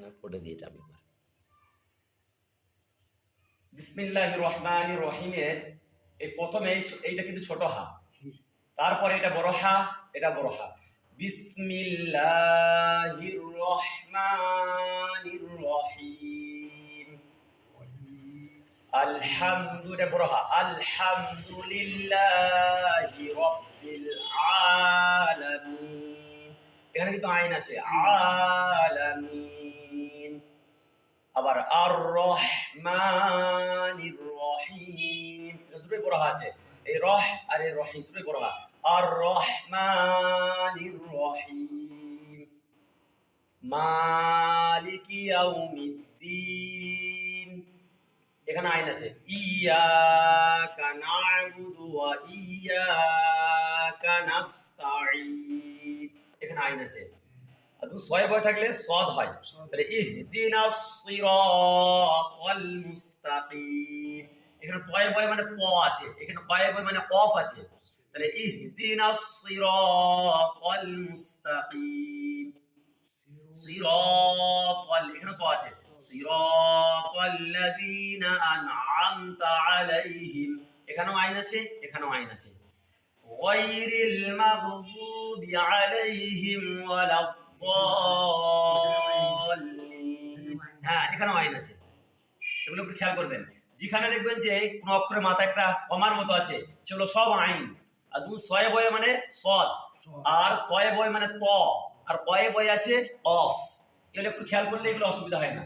এখানে পড়ে দিই এটা আমি এবার। বিসমিল্লাহির রহমানির রহিমের এই প্রথমে এইটা কিন্তু ছোট হা, তারপরে এটা বড় হা, এটা বড় হা। বিসমিল্লাহির রহমানির রহিম। আলহামদু, এটা বড় হা। আলহামদুলিল্লাহি রাব্বিল আলামিন। এখানে কিন্তু আইন আছে, আলামিন। আবার আর রহমানির রহিম, দুটোই বড় হা আছে। এই রহ আর এই রহি দুটোই বড় হা। আর রহমানির রহিম। মালিকি ইয়াউমিদ্দিন। এখানে আইন আছে, ইয়াকা না'বুদু ওয়া ইয়াকা নাস্তাঈন। এখানে আইন আছে। আর তুমি ছয় বয় থাকলে সদ হয়, তাহলে ইহদিনাস সিরাতাল মুস্তাকিম। এখানে তয় বয় মানে ত আছে, এখানে কয় বয় মানে অফ আছে, তাহলে ইহদিনাস সিরাতাল মুস্তাকিম। সিরাতাল, এখানে তো আছে, সিরাতাল্লাযীনা আন'আমতা আলাইহিম। এখানেও আইন আছে, এখানেও আইন আছে। গায়রিল মাগদুবি আলাইহিম ওয়ালাদ-দাল্লিন। হ্যাঁ, এখানেও আইন আছে। এগুলো একটু খেয়াল করবেন। যেখানে দেখবেন যে কোন অক্ষরের মাথায় একটা কমার মতো আছে, সেগুলো সব আইন। আর তুমি ছয় বয়ে মানে সদ, আর তয়ে বয় মানে ত, আর কয়ে বয় আছে অফ। এগুলো একটু খেয়াল করলে এগুলো অসুবিধা হয় না।